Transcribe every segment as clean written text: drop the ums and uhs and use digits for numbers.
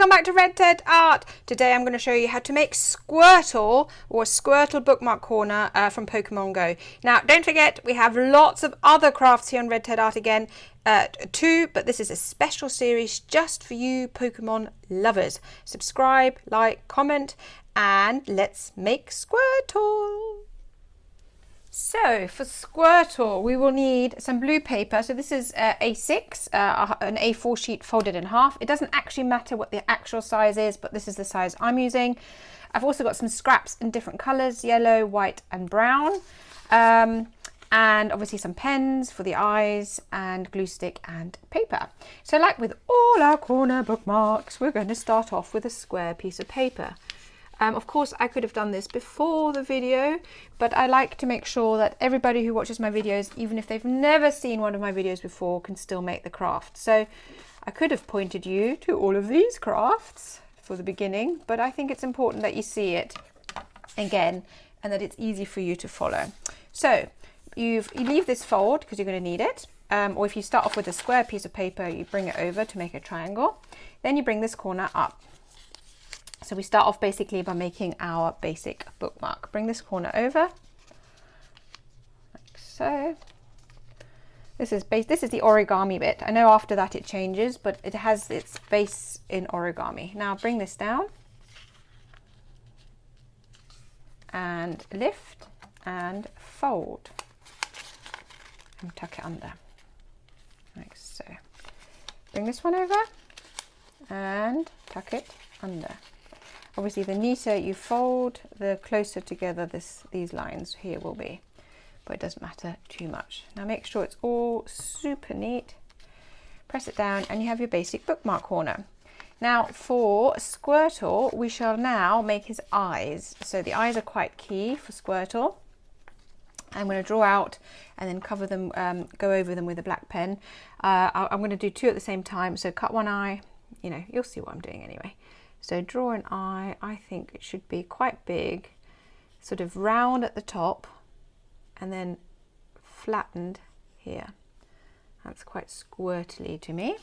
welcome back to Red Ted Art. Today I'm going to show you how to make Squirtle or Squirtle bookmark corner from Pokemon Go. Now don't forget we have lots of other crafts here on Red Ted Art again too, but this is a special series just for you Pokemon lovers. Subscribe, like, comment, and let's make Squirtle. So for Squirtle we will need some blue paper. So this is A6, an A4 sheet folded in half. It doesn't actually matter what the actual size is, but this is the size I'm using. I've also got some scraps in different colours, yellow, white and brown. And obviously some pens for the eyes and glue stick and paper. So like with all our corner bookmarks, we're going to start off with a square piece of paper. Of course, I could have done this before the video, but I like to make sure that everybody who watches my videos, even if they've never seen one of my videos before, can still make the craft. So I could have pointed you to all of these crafts for the beginning, but I think it's important that you see it again and that it's easy for you to follow. So you leave this fold because you're going to need it. Or if you start off with a square piece of paper, you bring it over to make a triangle. Then you bring this corner up. So we start off basically by making our basic bookmark. Bring this corner over, like so. This is the origami bit. I know after that it changes, but it has its base in origami. Now bring this down and lift and fold and tuck it under, like so. Bring this one over and tuck it under. Obviously the neater you fold, the closer together these lines here will be, but it doesn't matter too much. Now make sure it's all super neat. Press it down and you have your basic bookmark corner. Now for Squirtle, we shall now make his eyes. So the eyes are quite key for Squirtle. I'm going to draw out and then cover them, go over them with a black pen. I'm going to do two at the same time, so cut one eye, you'll see what I'm doing anyway. So draw an eye. I think it should be quite big, sort of round at the top and then flattened here. That's quite squirtly to me.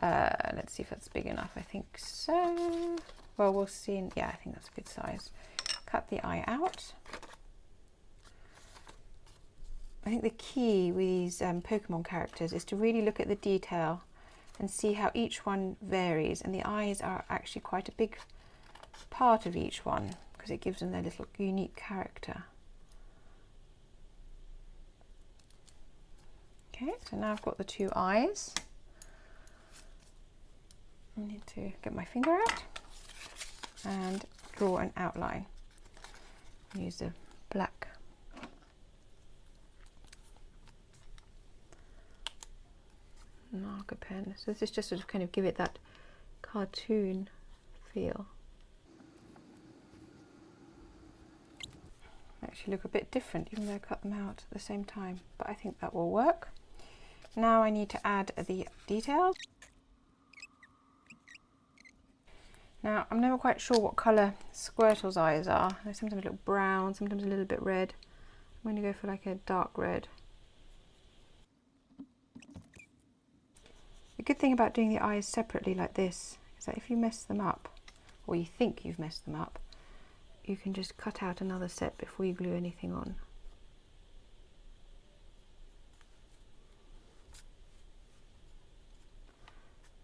Let's see if that's big enough. I think so. Well, we'll see. Yeah, I think that's a good size. Cut the eye out. I think the key with these Pokemon characters is to really look at the detail and see how each one varies, and the eyes are actually quite a big part of each one because it gives them their little unique character. Okay, so now I've got the two eyes. I need to get my finger out and draw an outline. Use the black marker pen. So this is just sort of kind of give it that cartoon feel. They actually look a bit different even though I cut them out at the same time, but I think that will work. Now I need to add the details. Now I'm never quite sure what colour Squirtle's eyes are. They sometimes look brown, sometimes a little bit red. I'm going to go for like a dark red. The good thing about doing the eyes separately like this is that if you mess them up, or you think you've messed them up, you can just cut out another set before you glue anything on.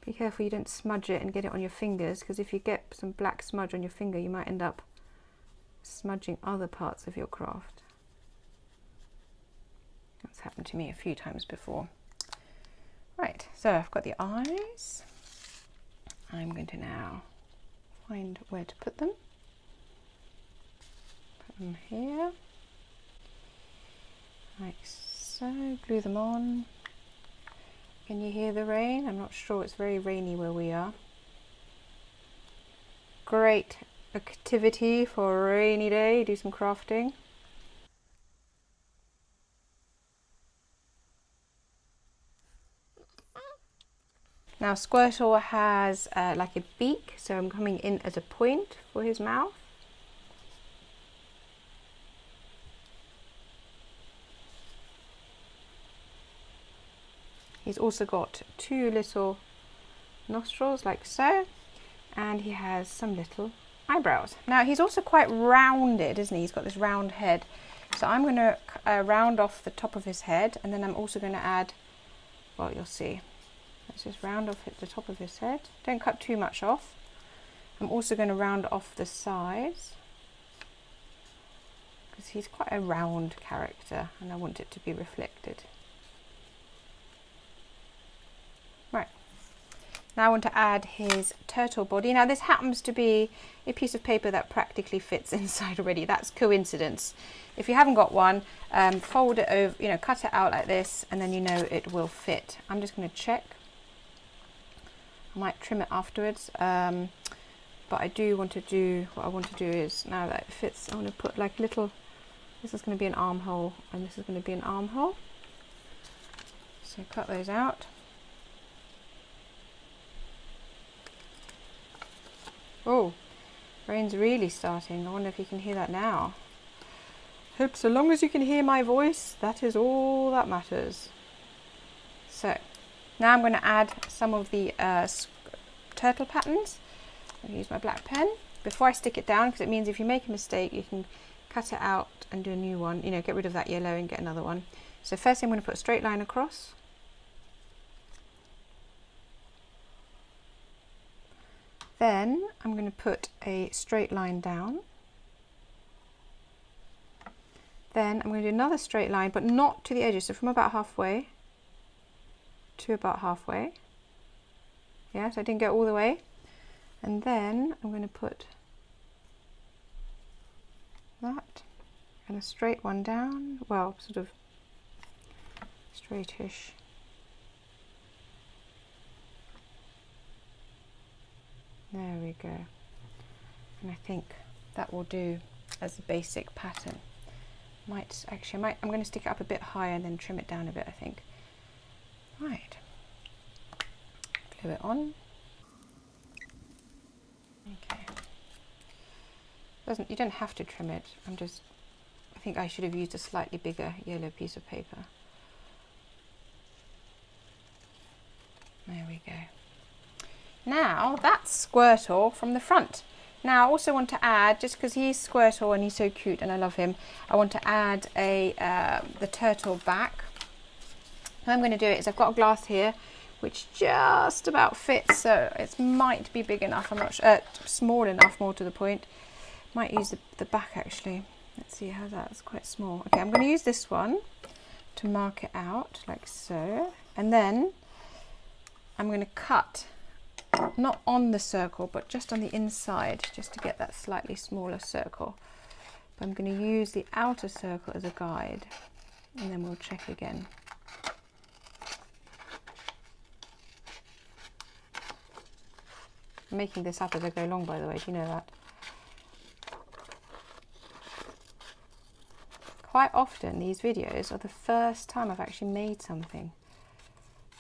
Be careful you don't smudge it and get it on your fingers, because if you get some black smudge on your finger, you might end up smudging other parts of your craft. That's happened to me a few times before. Right, so I've got the eyes. I'm going to now find where to put them. Put them here, like so. Glue them on. Can you hear the rain? I'm not sure, it's very rainy where we are. Great activity for a rainy day, do some crafting. Now Squirtle has like a beak, so I'm coming in as a point for his mouth. He's also got two little nostrils like so. and he has some little eyebrows. Now he's also quite rounded, isn't he? He's got this round head. So I'm going to round off the top of his head, and then I'm also going to add, well, you'll see. Let's just round off at the top of his head. Don't cut too much off. I'm also going to round off the sides, because he's quite a round character and I want it to be reflected. Right, now I want to add his turtle body. Now this happens to be a piece of paper that practically fits inside already. That's coincidence. If you haven't got one, fold it over, cut it out like this, and then it will fit. I'm just going to check. I might trim it afterwards. But I do want to do, what I want to do is, now that it fits, I want to put like little, this is going to be an armhole, and this is going to be an armhole. So cut those out. Oh, rain's really starting. I wonder if you can hear that now. Hope so long as you can hear my voice, that is all that matters. So, now I'm going to add some of the turtle patterns. I'm going to use my black pen before I stick it down, because it means if you make a mistake you can cut it out and do a new one, get rid of that yellow and get another one. So first I'm going to put a straight line across. Then I'm going to put a straight line down. Then I'm going to do another straight line, but not to the edges, so from about halfway to about halfway. Yeah, so I didn't go all the way. And then I'm going to put that and a straight one down, well, sort of straightish. There we go. And I think that will do as a basic pattern. I'm going to stick it up a bit higher and then trim it down a bit, I think. Right. Glue it on. Okay. You don't have to trim it. I think I should have used a slightly bigger yellow piece of paper. There we go. Now that's Squirtle from the front. Now I also want to add, just because he's Squirtle and he's so cute and I love him, I want to add the turtle back. How I'm going to do it is I've got a glass here which just about fits, so it might be big enough, I'm not sure, small enough more to the point. Might use the back actually. Let's see how that's quite small. Okay, I'm going to use this one to mark it out like so, and then I'm going to cut not on the circle but just on the inside, just to get that slightly smaller circle. But I'm going to use the outer circle as a guide, and then we'll check again. I'm making this up as I go along, by the way, do you know that? Quite often these videos are the first time I've actually made something.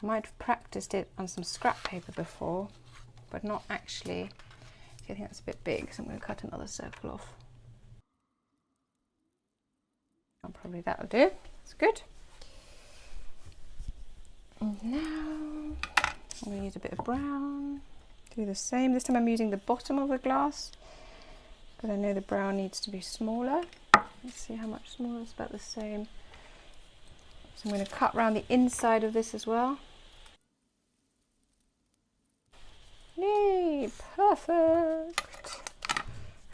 I might have practiced it on some scrap paper before, but not actually. I think that's a bit big, so I'm going to cut another circle off. Oh, probably that'll do. That's good. And now I'm going to use a bit of brown. Do the same. This time I'm using the bottom of the glass because I know the brown needs to be smaller. Let's see how much smaller. It's about the same. So I'm going to cut around the inside of this as well. Yay, perfect.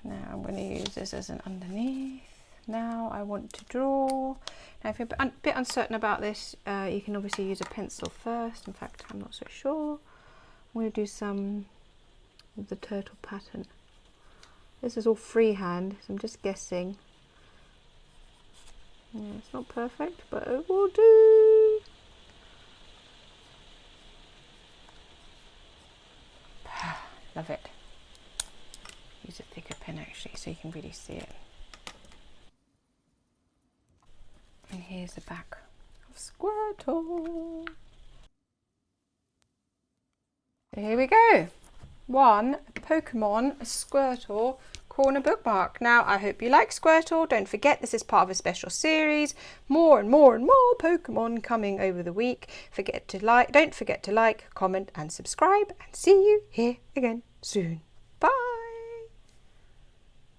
Now I'm going to use this as an underneath. Now I want to draw. Now if you're a bit uncertain about this, you can obviously use a pencil first. In fact, I'm not so sure. I'm going to do some of the turtle pattern. This is all freehand, so I'm just guessing. Yeah, it's not perfect, but it will do. Love it. Use a thicker pen actually, so you can really see it. And here's the back of Squirtle. So here we go. One Pokemon Squirtle corner bookmark. Now I hope you like Squirtle. Don't forget this is part of a special series. More and more and more Pokemon coming over the week. Don't forget to like, comment and subscribe, and see you here again soon.